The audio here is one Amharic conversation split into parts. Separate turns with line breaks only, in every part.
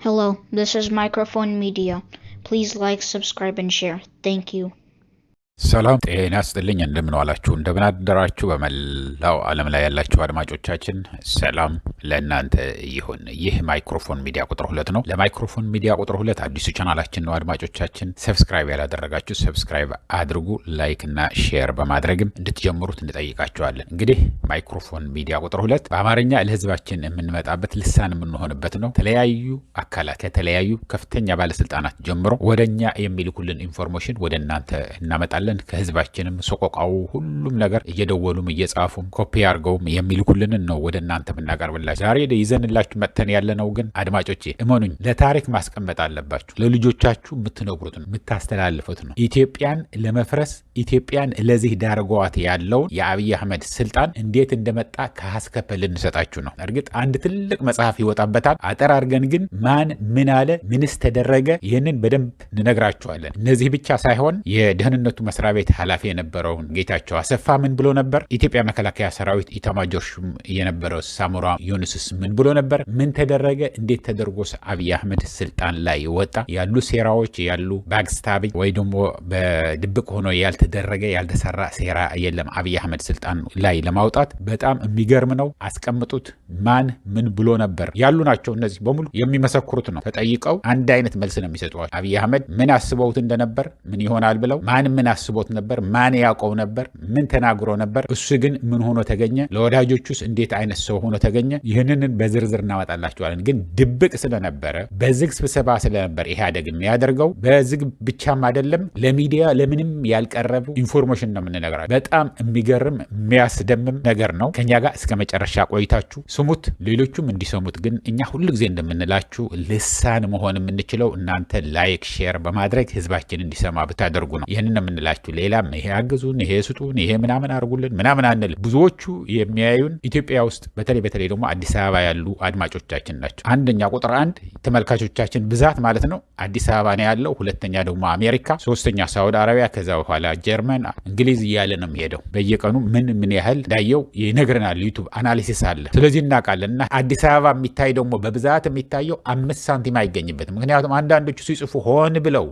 Hello, this is Microphone Media. Please like, subscribe, and share. Thank you.
ሰላም ጤና ይስጥልኝ እንደምን ዋላችሁ እንደምን አደራችሁ በመላው ዓለም ላይ ያላችሁ አድማጮቻችን ሰላም ለእናንተ ይሁን። ይህ ማይክሮፎን ሚዲያ ቁጥር 2 ነው። ለማይክሮፎን ሚዲያ ቁጥር 2 አዲሱ ቻናላችን ነው። አድማጮቻችን ሰብስክራይብ ያላደረጋችሁ ሰብስክራይብ አድርጉ፣ ላይክ እና ሼር በማድረግም እንድትጀምሩት እንጠይቃችኋለን። እንግዲህ ማይክሮፎን ሚዲያ ቁጥር 2 በአማርኛ ለህዝባችን የምንመጣበት ልሳን የምንሆንበት ነው። ተለያዩ አካላት ከተለያዩ ከፍተኛ ባለስልጣናት ጀምሮ ወደኛ የሚልኩልን ኢንፎርሜሽን ወደ እናንተ እናመጣለን። ከህዝባችንም ሰቆቃው ሁሉም ነገር እየደወሉም እየጻፉም ኮፒ አድርገውም የሚልኩልን ነው ወደ እናንተ ምናቀርብላችሁ። ዛሬ ይዘንላችሁ መጥተን ያለነው ግን አድማጮቼ እመኑኝ ለታሪክ ማስቀመጥ አለባችሁ። ለልጆቻችሁ የምትነግሩት ነው የምታስተላልፉት ነው። ኢትዮጵያን ለመፍረስ ኢትዮጵያን ለዚህ ዳርጓት ያለውን የአብይ አህመድ ስልጣን እንዴት እንደመጣ ከሐስከፈ ልንሰጣችሁ ነው። እርግጥ አንድ ትልቅ መጽሐፍ ይወጣበታል። አጠር አድርገን ግን ማን ምን አለ ምንስ ተደረገ ይህንን በደንብ እንነግራችኋለን። እነዚህ ብቻ ሳይሆን የደህንነቱ መስሪያ ቤት ኃላፊ የነበረውን ጌታቸው አሰፋ ምን ብሎ ነበር? ኢትዮጵያ መከላከያ ሰራዊት ኢታማጆር ሹም የነበረው ሳሞራ ዩኑስስ ምን ብሎ ነበር? ምን ተደረገ? እንዴት ተደርጎ አብይ አህመድ ስልጣን ላይ ወጣ? ያሉ ሴራዎች ያሉ ባክስታቢ ወይ ደግሞ በድብቅ ሆኖ ያልተደረገ ያልተሰራ ሴራ የለም። አብይ አህመድ ስልጣን ላይ ለማውጣት በጣም የሚገርም ነው። አስቀምጡት። ማን ምን ብሎ ነበር ያሉ ናቸው። እነዚህ በሙሉ የሚመሰክሩት ነው። ተጠይቀው አንድ አይነት መልስ ነው የሚሰጧቸው። አብይ አህመድ ምን አስበውት እንደነበር ምን ይሆናል ብለው ማን ምን አስቦት ነበር? ማን ያውቀው ነበር? ምን ተናግሮ ነበር? እሱ ግን ምን ሆኖ ተገኘ? ለወዳጆቹስ እንዴት አይነት ሰው ሆኖ ተገኘ? ይህንን በዝርዝር እናወጣላችኋለን። ግን ድብቅ ስለነበረ በዝግ ስብሰባ ስለነበር ኢህአዴግ የሚያደርገው በዝግ ብቻም አይደለም ለሚዲያ ለምንም ያልቀረቡ ኢንፎርሜሽን ነው የምንነግራችሁ። በጣም የሚገርም የሚያስደምም ነገር ነው። ከኛ ጋር እስከ መጨረሻ ቆይታችሁ ስሙት፣ ሌሎቹም እንዲሰሙት። ግን እኛ ሁሉ ጊዜ እንደምንላችሁ ልሳን መሆን የምንችለው እናንተ ላይክ ሼር በማድረግ ህዝባችን እንዲሰማ ብታደርጉ ነው። ይህንን የምንላችሁ ሌላም ይሄ አግዙን ይሄ ስጡን ይሄ ምናምን አድርጉልን ምናምን አንል። ብዙዎቹ የሚያዩን ኢትዮጵያ ውስጥ በተለይ ደግሞ አዲስ አበባ ያሉ አድማጮቻችን ናቸው። አንደኛ ቁጥር 1 ተመልካቾቻችን ብዛት ማለት ነው አዲስ አበባ ነው ያለው። ሁለተኛ ደግሞ አሜሪካ፣ ሶስተኛ ሳውዲ አረቢያ፣ ከዛ በኋላ ጀርመን፣ እንግሊዝ እያለ ነው የሚሄደው። በየቀኑ ምን ያህል እንዳየው ይነግረናል። ዩቲዩብ አናሊሲስ አለ። ስለዚህ እናውቃለን። እና አዲስ አበባ የሚታይ ደግሞ በብዛት የሚታየው 5 ሳንቲም አይገኝበትም። ምክንያቱም አንዳንዶቹ ሲጽፉ ሆን ብለው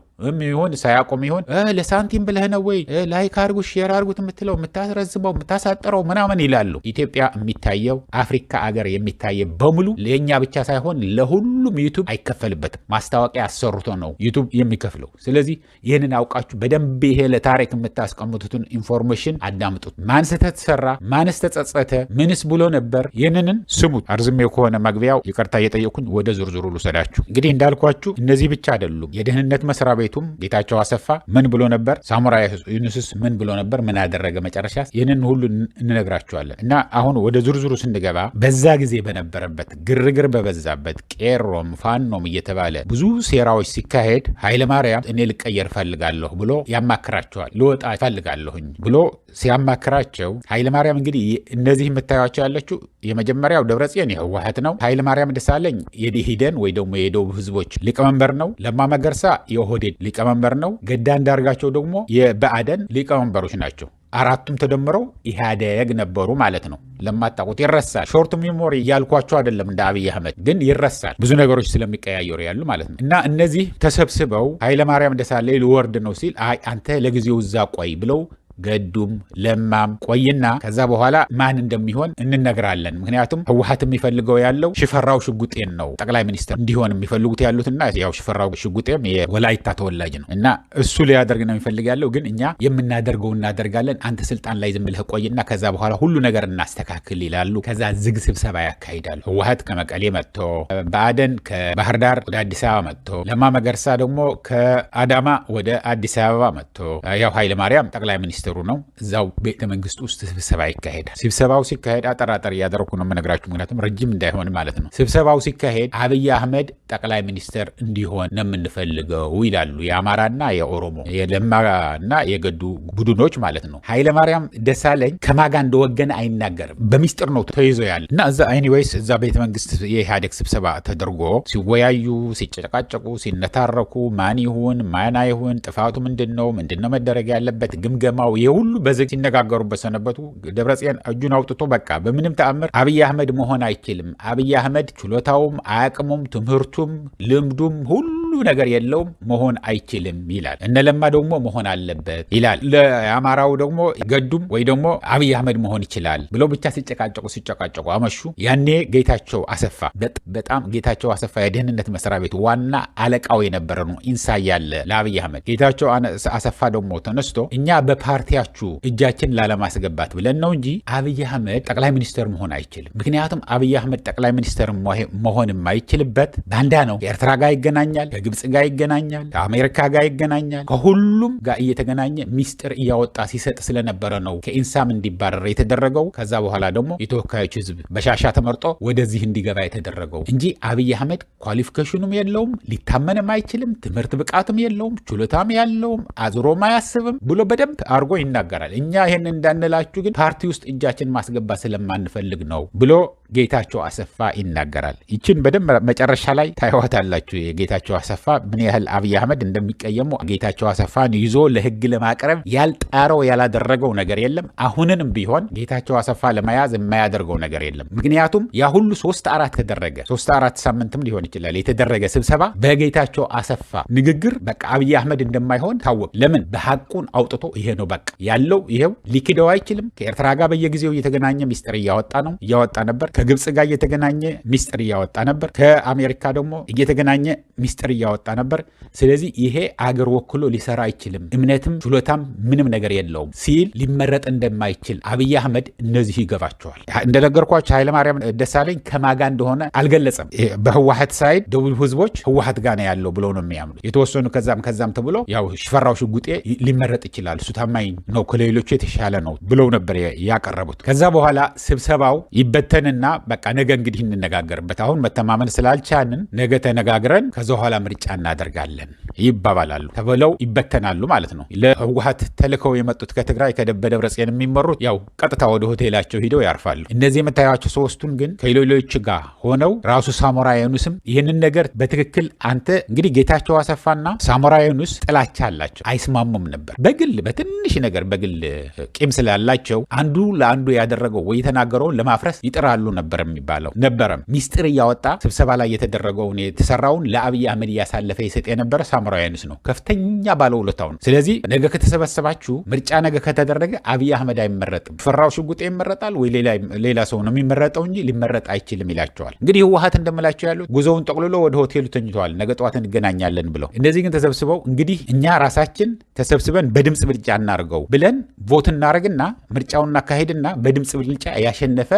ይሁን ሳያቆም ይሁን ለሳንቲም ብለህ ነው ወይ ላይክ አድርጉ ሼር አድርጉት የምትለው የምታስረዝመው የምታሳጥረው ምናምን ይላሉ። ኢትዮጵያ የሚታየው አፍሪካ አገር የሚታየው በሙሉ ለኛ ብቻ ሳይሆን ለሁሉም ዩቲዩብ አይከፈልበትም። ማስታወቂያ አሰርቶ ነው ዩቲዩብ የሚከፍለው። ስለዚህ ይህንን አውቃችሁ በደንብ ይሄ ለታሪክ የምታስቀምጡትን ኢንፎርሜሽን አዳምጡት። ማን ስህተት ሰራ፣ ማንስ ተጸጸተ፣ ምንስ ብሎ ነበር፣ ይህንን ስሙት። አርዝሜው ከሆነ መግቢያው ይቅርታ እየጠየኩኝ ወደ ዝርዝሩ ልውሰዳችሁ። እንግዲህ እንዳልኳችሁ እነዚህ ብቻ አይደሉም። የደህንነት መስሪያ ቤቱም ጌታቸው አሰፋ ምን ብሎ ነበር? ሳሞራ ዩኑስስ ምን ብሎ ነበር? ምን አደረገ? መጨረሻ ይህንን ሁሉ እንነግራችኋለን። እና አሁን ወደ ዝርዝሩ ስንገባ በዛ ጊዜ በነበረበት ግርግር በበዛበት ቄሮም ፋኖም እየተባለ ብዙ ሴራዎች ሲካሄድ ኃይለማርያም እኔ ልቀየር ፈልጋለሁ ብሎ ያማክራቸዋል። ልወጣ ፈልጋለሁኝ ብሎ ሲያማክራቸው ኃይለማርያም እንግዲህ እነዚህ የምታዩቸው ያለችው የመጀመሪያው ደብረጽዮን የህወሓት ነው። ኃይለማርያም ደሳለኝ የደኢህዴን ወይ ደግሞ የደቡብ ህዝቦች ሊቀመንበር ነው። ለማ መገርሳ የኦህዴድ ሊቀመንበር ነው። ገዳ እንዳርጋቸው ደግሞ የብአዴን ሊቀመንበሮች ናቸው። አራቱም ተደምረው ኢህአዴግ ነበሩ ማለት ነው። ለማጣቁት ይረሳል። ሾርት ሜሞሪ እያልኳቸው አይደለም፣ እንደ አብይ አህመድ ግን ይረሳል። ብዙ ነገሮች ስለሚቀያየሩ ያሉ ማለት ነው። እና እነዚህ ተሰብስበው ኃይለማርያም ደሳለኝ ሊወርድ ነው ሲል አይ አንተ ለጊዜው እዛ ቆይ ብለው ገዱም ለማም ቆይና ከዛ በኋላ ማን እንደሚሆን እንነግራለን። ምክንያቱም ህወሓት የሚፈልገው ያለው ሽፈራው ሽጉጤን ነው ጠቅላይ ሚኒስትር እንዲሆን የሚፈልጉት ያሉትና ያው ሽፈራው ሽጉጤም የወላይታ ተወላጅ ነው እና እሱ ሊያደርግ ነው የሚፈልግ ያለው። ግን እኛ የምናደርገው እናደርጋለን፣ አንተ ስልጣን ላይ ዝም ብለህ ቆይና ከዛ በኋላ ሁሉ ነገር እናስተካክል ይላሉ። ከዛ ዝግ ስብሰባ ያካሂዳሉ። ህወሓት ከመቀሌ መጥቶ፣ ብአዴን ከባህር ዳር ወደ አዲስ አበባ መጥቶ፣ ለማ መገርሳ ደግሞ ከአዳማ ወደ አዲስ አበባ መጥቶ፣ ያው ኃይለማርያም ጠቅላይ ሚኒስትር ነው። እዛው ቤተ መንግስት ውስጥ ስብሰባ ይካሄዳል። ስብሰባው ሲካሄድ አጠራጠር እያደረኩ ነው የምነግራችሁ፣ ምክንያቱም ረጅም እንዳይሆን ማለት ነው። ስብሰባው ሲካሄድ አብይ አህመድ ጠቅላይ ሚኒስትር እንዲሆን ነው የምንፈልገው ይላሉ የአማራና የኦሮሞ የለማና የገዱ ቡድኖች ማለት ነው። ኃይለማርያም ደሳለኝ ከማጋ እንደወገነ አይናገርም፣ በሚስጥር ነው ተይዞ ያለ እና እዛ ኤኒዌይስ እዛ ቤተ መንግስት የኢህአዴግ ስብሰባ ተደርጎ ሲወያዩ፣ ሲጨቃጨቁ፣ ሲነታረኩ ማን ይሁን ማን አይሁን ጥፋቱ ምንድነው መደረግ ያለበት ግምገማው የሁሉ በዝግ ሲነጋገሩበት ሰነበቱ። ደብረጽዮን እጁን አውጥቶ በቃ በምንም ተአምር አብይ አህመድ መሆን አይችልም፣ አብይ አህመድ ችሎታውም አያቅሙም ትምህርቱ እውቀቱም ልምዱም ሁሉ ነገር የለውም መሆን አይችልም ይላል። እነ ለማ ደግሞ መሆን አለበት ይላል። ለአማራው ደግሞ ገዱም ወይ ደግሞ አብይ አህመድ መሆን ይችላል ብለው ብቻ ሲጨቃጨቁ አመሹ። ያኔ ጌታቸው አሰፋ በጣም ጌታቸው አሰፋ የደህንነት መስሪያ ቤት ዋና አለቃው የነበረ ነው ኢንሳ ያለ ለአብይ አህመድ። ጌታቸው አሰፋ ደግሞ ተነስቶ እኛ በፓርቲያችሁ እጃችን ላለማስገባት ብለን ነው እንጂ አብይ አህመድ ጠቅላይ ሚኒስትር መሆን አይችልም። ምክንያቱም አብይ አህመድ ጠቅላይ ሚኒስትር መሆን የማይችልበት ባንዳ ነው። ከኤርትራ ጋር ይገናኛል፣ ከግብጽ ጋር ይገናኛል፣ ከአሜሪካ ጋር ይገናኛል። ከሁሉም ጋር እየተገናኘ ሚስጥር እያወጣ ሲሰጥ ስለነበረ ነው ከኢንሳም እንዲባረር የተደረገው። ከዛ በኋላ ደግሞ የተወካዮች ህዝብ በሻሻ ተመርጦ ወደዚህ እንዲገባ የተደረገው እንጂ አብይ አህመድ ኳሊፊኬሽኑም የለውም፣ ሊታመንም አይችልም፣ ትምህርት ብቃትም የለውም፣ ችሎታም ያለውም፣ አዝሮም አያስብም ብሎ በደንብ አድርጎ ይናገራል። እኛ ይሄን እንዳንላችሁ ግን ፓርቲ ውስጥ እጃችን ማስገባት ስለማንፈልግ ነው ብሎ ጌታቸው አሰፋ ይናገራል። ይችን በደንብ መጨረሻ ላይ ታይዋታላችሁ። የጌታቸው አሰፋ ምን ያህል አብይ አህመድ እንደሚቀየሙ። ጌታቸው አሰፋን ይዞ ለህግ ለማቅረብ ያልጣረው ያላደረገው ነገር የለም። አሁንንም ቢሆን ጌታቸው አሰፋ ለመያዝ የማያደርገው ነገር የለም። ምክንያቱም ያ ሁሉ 3-4 ተደረገ፣ 3-4 ሳምንትም ሊሆን ይችላል የተደረገ ስብሰባ በጌታቸው አሰፋ ንግግር በቃ አብይ አህመድ እንደማይሆን ታወቅ። ለምን በሐቁን አውጥቶ ይሄ ነው በቃ ያለው ይሄው ሊክደው አይችልም። ከኤርትራ ጋር በየጊዜው እየተገናኘ ሚስጥር እያወጣ ነበር። ከግብጽ ጋር እየተገናኘ ሚስጥር እያወጣ ነበር። ከአሜሪካ ደግሞ እየተገናኘ ሚስጥር እያወጣ ነበር። ስለዚህ ይሄ አገር ወክሎ ሊሰራ አይችልም፣ እምነትም ችሎታም ምንም ነገር የለውም ሲል ሊመረጥ እንደማይችል አብይ አህመድ እነዚህ ይገባቸዋል። እንደነገርኳቸው ኃይለማርያም ደሳለኝ ከማጋ እንደሆነ አልገለጸም። በህወሓት ሳይድ ደቡብ ህዝቦች ህወሓት ጋር ነው ያለው ብለው ነው የሚያምኑት። የተወሰኑ ከዛም ተብሎ ያው ሽፈራው ሽጉጤ ሊመረጥ ይችላል፣ እሱ ታማኝ ነው፣ ከሌሎቹ የተሻለ ነው ብለው ነበር ያቀረቡት። ከዛ በኋላ ስብሰባው ይበተንና በቃ ነገ እንግዲህ እንነጋገርበት፣ አሁን መተማመን ስላልቻልን ነገ ተነጋግረን ከዛ በኋላ ምርጫ እናደርጋለን ይባባላሉ ተብለው ይበተናሉ ማለት ነው። ለህወሓት ተልከው የመጡት ከትግራይ ከደብረጽዮን የሚመሩት ያው ቀጥታ ወደ ሆቴላቸው ሂደው ያርፋሉ። እነዚህ የምታያቸው ሶስቱን ግን ከሌሎች ጋር ሆነው ራሱ ሳሞራ የኑስም ይህንን ነገር በትክክል አንተ እንግዲህ ጌታቸው አሰፋና ሳሞራ የኑስ ጥላቻ አላቸው፣ አይስማሙም ነበር። በግል በትንሽ ነገር በግል ቂም ስላላቸው አንዱ ለአንዱ ያደረገው ወይ የተናገረውን ለማፍረስ ይጥራሉ ነበር የሚባለው። ነበረም ሚስጥር እያወጣ ስብሰባ ላይ የተደረገውን የተሰራውን ለአብይ አህመድ እያሳለፈ ይሰጥ የነበረ ሳሞራ የኑስ ነው፣ ከፍተኛ ባለውለታው ነው። ስለዚህ ነገ ከተሰበሰባችሁ ምርጫ ነገ ከተደረገ አብይ አህመድ አይመረጥም፣ ፈራው ሽጉጤ ይመረጣል ወይ ሌላ ሰው ነው የሚመረጠው እንጂ ሊመረጥ አይችልም ይላቸዋል። እንግዲህ ህወሓት እንደምላቸው ያሉት ጉዞውን ጠቅልሎ ወደ ሆቴሉ ተኝተዋል፣ ነገ ጠዋት እንገናኛለን ብለው። እነዚህ ግን ተሰብስበው እንግዲህ እኛ ራሳችን ተሰብስበን በድምጽ ብልጫ እናርገው ብለን ቮት እናረግና ምርጫውን እናካሄድና በድምጽ ብልጫ ያሸንፍ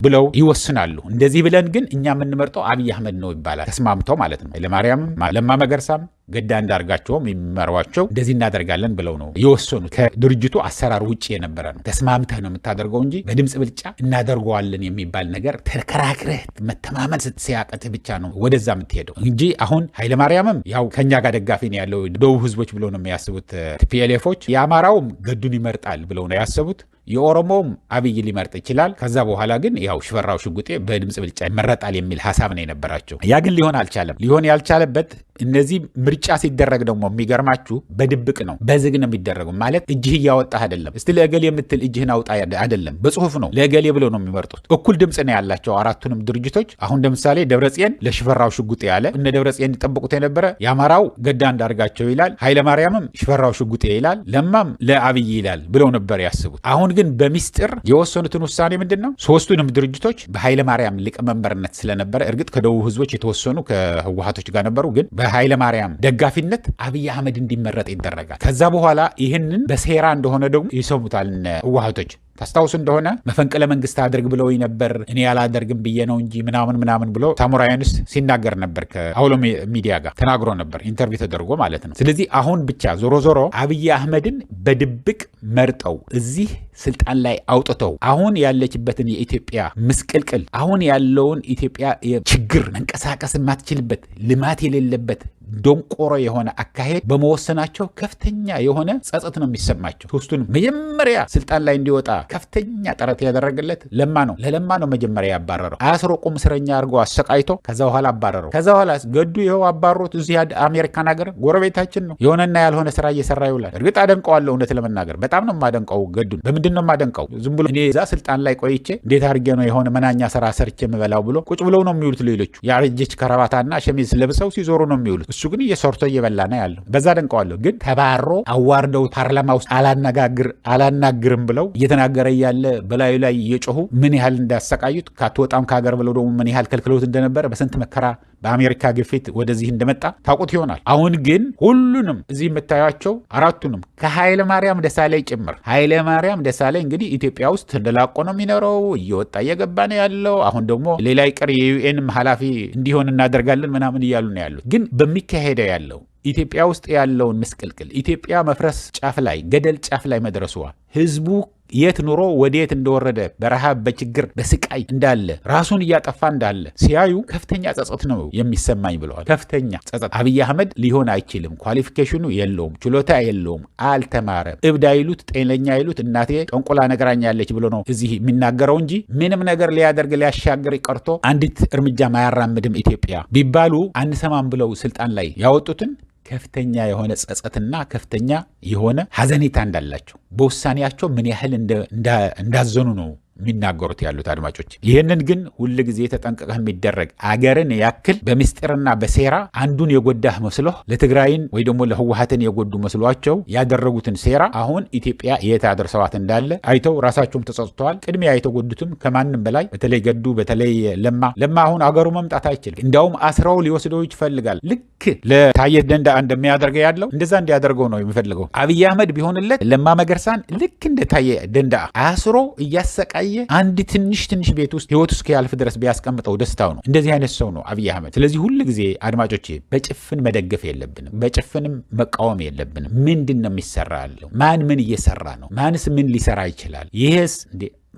ብለው ይወስናሉ። እንደዚህ ብለን ግን እኛ የምንመርጠው አብይ አህመድ ነው ይባላል። ተስማምተው ማለት ነው። ለማርያም ለማ መገርሳም ገዳ እንዳርጋቸውም የሚመሯቸው እንደዚህ እናደርጋለን ብለው ነው የወሰኑት። ከድርጅቱ አሰራር ውጭ የነበረ ነው። ተስማምተህ ነው የምታደርገው እንጂ በድምጽ ብልጫ እናደርገዋለን የሚባል ነገር ተከራክረህ መተማመን ሲያቀትህ ብቻ ነው ወደዛ የምትሄደው እንጂ አሁን ኃይለማርያምም ያው ከኛ ጋር ደጋፊ ነው ያለው ደቡብ ህዝቦች ብለው ነው የሚያስቡት ቲፒኤልኤፎች። የአማራውም ገዱን ይመርጣል ብለው ነው ያሰቡት። የኦሮሞም አብይ ሊመርጥ ይችላል። ከዛ በኋላ ግን ያው ሽፈራው ሽጉጤ በድምጽ ብልጫ ይመረጣል የሚል ሀሳብ ነው የነበራቸው። ያ ግን ሊሆን አልቻለም። ሊሆን ያልቻለበት እነዚህ ምርጫ ሲደረግ ደግሞ የሚገርማችሁ በድብቅ ነው፣ በዝግ ነው የሚደረገው። ማለት እጅህ እያወጣህ አይደለም፣ እስቲ ለእገሌ የምትል እጅህን አውጣ አይደለም፣ በጽሁፍ ነው ለእገሌ ብለው ነው የሚመርጡት። እኩል ድምጽ ነው ያላቸው አራቱንም ድርጅቶች። አሁን ለምሳሌ ደብረጽዮን ለሽፈራው ሽጉጤ ያለ እነ ደብረጽዮን ይጠብቁት የነበረ የአማራው ገዳ እንዳርጋቸው ይላል፣ ኃይለማርያምም ሽፈራው ሽጉጤ ይላል፣ ለማም ለአብይ ይላል ብለው ነበር ያስቡት። አሁን ግን በሚስጥር የወሰኑትን ውሳኔ ምንድነው? ሶስቱንም ድርጅቶች በኃይለማርያም ሊቀመንበርነት ስለነበረ እርግጥ ከደቡብ ህዝቦች የተወሰኑ ከህወሓቶች ጋር ነበሩ፣ ግን በኃይለማርያም ደጋፊነት አብይ አህመድ እንዲመረጥ ይደረጋል። ከዛ በኋላ ይህንን በሴራ እንደሆነ ደግሞ ይሰሙታል ህወሓቶች። ታስታውሱ እንደሆነ መፈንቅለ መንግስት አድርግ ብለው ነበር፣ እኔ ያላደርግም ብዬ ነው እንጂ ምናምን ብሎ ሳሞራ የኑስ ሲናገር ነበር። ከአውሎ ሚዲያ ጋር ተናግሮ ነበር፣ ኢንተርቪው ተደርጎ ማለት ነው። ስለዚህ አሁን ብቻ ዞሮ አብይ አህመድን በድብቅ መርጠው እዚህ ስልጣን ላይ አውጥተው አሁን ያለችበትን የኢትዮጵያ ምስቅልቅል፣ አሁን ያለውን ኢትዮጵያ ችግር፣ መንቀሳቀስ የማትችልበት ልማት የሌለበት ዶንቆሮ የሆነ አካሄድ በመወሰናቸው ከፍተኛ የሆነ ጸጸት ነው የሚሰማቸው። ሶስቱንም መጀመሪያ ስልጣን ላይ እንዲወጣ ከፍተኛ ጥረት ያደረገለት ለማ ነው። ለለማ ነው መጀመሪያ ያባረረው። አስሮ ቁም እስረኛ አድርጎ አሰቃይቶ ከዛ በኋላ አባረረው። ከዛ በኋላ ገዱ ይኸው አባሮት እዚህ አሜሪካን ሀገር ጎረቤታችን ነው የሆነና ያልሆነ ስራ እየሰራ ይውላል። እርግጥ አደንቀዋለሁ፣ እውነት ለመናገር በጣም ነው የማደንቀው ገዱን። በምንድን ነው የማደንቀው? ዝም ብሎ እኔ እዛ ስልጣን ላይ ቆይቼ እንዴት አድርጌ ነው የሆነ መናኛ ስራ ሰርቼ የምበላው ብሎ ቁጭ ብለው ነው የሚውሉት። ሌሎቹ ያረጀች ከረባታና ሸሚዝ ለብሰው ሲዞሩ ነው የሚውሉት። እሱ ግን እየሰርቶ እየበላ ነው ያለው። በዛ አደንቀዋለሁ። ግን ተባሮ አዋርደው ፓርላማ ውስጥ አላናግርም ብለው እየተናገረ ያለ በላዩ ላይ እየጮሁ ምን ያህል እንዳሰቃዩት ካትወጣም ከሀገር ብለው ደግሞ ምን ያህል ከልክሎት እንደነበረ በስንት መከራ በአሜሪካ ግፊት ወደዚህ እንደመጣ ታውቁት ይሆናል። አሁን ግን ሁሉንም እዚህ የምታዩቸው አራቱንም ከኃይለ ማርያም ደሳለኝ ጭምር ኃይለ ማርያም ደሳለኝ እንግዲህ ኢትዮጵያ ውስጥ ተደላቆ ነው የሚኖረው፣ እየወጣ እየገባ ነው ያለው። አሁን ደግሞ ሌላ ይቅር የዩኤንም ኃላፊ እንዲሆን እናደርጋለን ምናምን እያሉ ነው ያሉት። ግን በሚካሄደው ያለው ኢትዮጵያ ውስጥ ያለውን ምስቅልቅል ኢትዮጵያ መፍረስ ጫፍ ላይ ገደል ጫፍ ላይ መድረሷ ህዝቡ የት ኑሮ ወዴት እንደወረደ በረሃብ በችግር በስቃይ እንዳለ ራሱን እያጠፋ እንዳለ ሲያዩ ከፍተኛ ጸጸት ነው የሚሰማኝ ብለዋል። ከፍተኛ ጸጸት። አብይ አህመድ ሊሆን አይችልም፣ ኳሊፊኬሽኑ የለውም፣ ችሎታ የለውም፣ አልተማረም፣ እብድ አይሉት ጤነኛ አይሉት እናቴ ጠንቆላ ነግራኛለች ብሎ ነው እዚህ የሚናገረው እንጂ ምንም ነገር ሊያደርግ ሊያሻገር ቀርቶ አንዲት እርምጃ ማያራምድም ኢትዮጵያ ቢባሉ አንሰማም ብለው ስልጣን ላይ ያወጡትን ከፍተኛ የሆነ ጸጸትና ከፍተኛ የሆነ ሐዘኔታ እንዳላቸው በውሳኔያቸው ምን ያህል እንዳዘኑ ነው የሚናገሩት ያሉት አድማጮች። ይህንን ግን ሁል ጊዜ ተጠንቀቀህ የሚደረግ አገርን ያክል በምስጢርና በሴራ አንዱን የጎዳህ መስሎህ ለትግራይን ወይ ደግሞ ለህወሓትን የጎዱ መስሏቸው ያደረጉትን ሴራ አሁን ኢትዮጵያ የት አድርሰዋት እንዳለ አይተው ራሳቸውም ተጸጽተዋል። ቅድሚያ የተጎዱትም ከማንም በላይ በተለይ ገዱ በተለይ ለማ አሁን አገሩ መምጣት አይችልም። እንዲያውም አስረው ሊወስደው ይፈልጋል። ልክ ለታየ ደንዳአ እንደሚያደርገው ያለው እንደዛ እንዲያደርገው ነው የሚፈልገው። አብይ አህመድ ቢሆንለት ለማ መገርሳን ልክ እንደ ታየ ደንዳአ አስሮ እያሰቃየ አንድ ትንሽ ቤት ውስጥ ህይወት እስከ ያልፍ ድረስ ቢያስቀምጠው ደስታው ነው። እንደዚህ አይነት ሰው ነው አብይ አህመድ። ስለዚህ ሁሉ ጊዜ አድማጮቼ በጭፍን መደገፍ የለብንም፣ በጭፍንም መቃወም የለብንም። ምንድነው የሚሰራ ያለው? ማን ምን እየሰራ ነው? ማንስ ምን ሊሰራ ይችላል? ይሄስ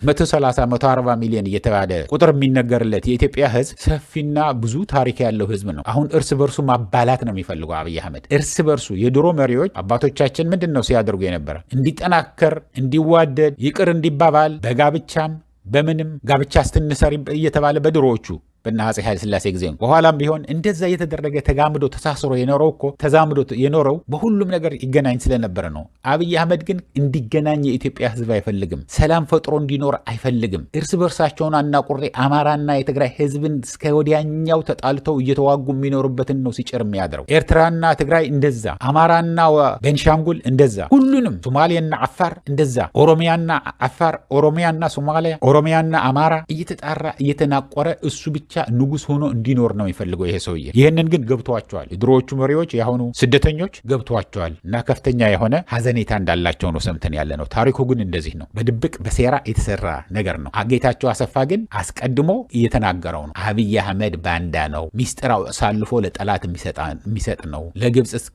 130-140 ሚሊዮን እየተባለ ቁጥር የሚነገርለት የኢትዮጵያ ህዝብ ሰፊና ብዙ ታሪክ ያለው ህዝብ ነው። አሁን እርስ በርሱ ማባላት ነው የሚፈልገው አብይ አህመድ። እርስ በርሱ የድሮ መሪዎች አባቶቻችን ምንድነው ሲያደርጉ የነበረ? እንዲጠናከር፣ እንዲዋደድ፣ ይቅር እንዲባባል በጋብቻም በምንም ጋብቻ ስትንሰሪ እየተባለ በድሮዎቹ በአፄ ኃይለ ሥላሴ ጊዜ በኋላም ቢሆን እንደዛ የተደረገ ተጋምዶ ተሳስሮ የኖረው እኮ ተዛምዶ የኖረው በሁሉም ነገር ይገናኝ ስለነበረ ነው። አብይ አህመድ ግን እንዲገናኝ የኢትዮጵያ ህዝብ አይፈልግም። ሰላም ፈጥሮ እንዲኖር አይፈልግም። እርስ በርሳቸውን አናቁሬ አማራና የትግራይ ህዝብን እስከ ወዲያኛው ተጣልተው እየተዋጉ የሚኖሩበትን ነው ሲጭር የሚያድረው። ኤርትራና ትግራይ እንደዛ፣ አማራና ቤንሻንጉል እንደዛ፣ ሁሉንም ሶማሌና አፋር እንደዛ፣ ኦሮሚያና አፋር፣ ኦሮሚያና ሶማሊያ፣ ኦሮሚያና አማራ እየተጣራ እየተናቆረ እሱ ብቻ ንጉስ ሆኖ እንዲኖር ነው የሚፈልገው ይሄ ሰውዬ። ይሄንን ግን ገብቷቸዋል። የድሮዎቹ መሪዎች የአሁኑ ስደተኞች ገብቷቸዋል እና ከፍተኛ የሆነ ሐዘኔታ እንዳላቸው ነው ሰምተን ያለ ነው። ታሪኩ ግን እንደዚህ ነው። በድብቅ በሴራ የተሰራ ነገር ነው። ጌታቸው አሰፋ ግን አስቀድሞ እየተናገረው ነው። አብይ አህመድ ባንዳ ነው፣ ሚስጥር አሳልፎ ለጠላት የሚሰጥ ነው፣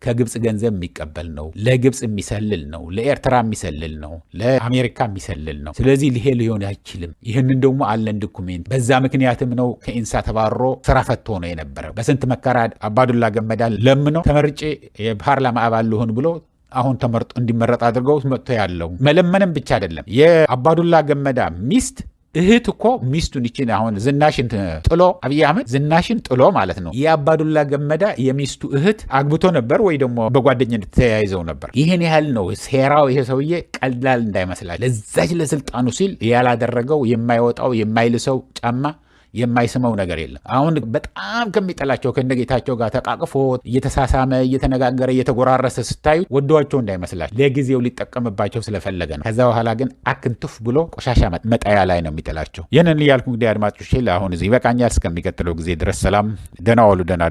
ከግብጽ ገንዘብ የሚቀበል ነው፣ ለግብጽ የሚሰልል ነው፣ ለኤርትራ የሚሰልል ነው፣ ለአሜሪካ የሚሰልል ነው። ስለዚህ ይሄ ሊሆን አይችልም። ይህንን ደግሞ አለን ዶኩሜንት። በዛ ምክንያትም ነው ከኢንሳ ተባሮ ስራ ፈቶ ነው የነበረው። በስንት መከራ አባዱላ ገመዳ ለምነው ተመርጬ የፓርላማ አባል ልሆን ብሎ አሁን ተመርጦ እንዲመረጥ አድርገው መጥቶ ያለው መለመንም ብቻ አይደለም። የአባዱላ ገመዳ ሚስት እህት እኮ ሚስቱን ይችን አሁን ዝናሽን ጥሎ አብይ አህመድ ዝናሽን ጥሎ ማለት ነው የአባዱላ ገመዳ የሚስቱ እህት አግብቶ ነበር ወይ ደግሞ በጓደኝነት ተያይዘው ነበር። ይህን ያህል ነው ሴራው። ይሄ ሰውዬ ቀላል እንዳይመስላል። ለዛች ለስልጣኑ ሲል ያላደረገው የማይወጣው የማይልሰው ጫማ የማይስመው ነገር የለም። አሁን በጣም ከሚጠላቸው ከነጌታቸው ጋር ተቃቅፎ እየተሳሳመ እየተነጋገረ እየተጎራረሰ ስታዩ ወደዋቸው እንዳይመስላል። ለጊዜው ሊጠቀምባቸው ስለፈለገ ነው። ከዛ በኋላ ግን አክንቱፍ ብሎ ቆሻሻ መጣያ ላይ ነው የሚጥላቸው። ይህንን እያልኩ እንግዲህ አድማጮቼ ለአሁን እዚህ ይበቃኛል። እስከሚቀጥለው ጊዜ ድረስ ሰላም፣ ደህና ዋሉ። ደህና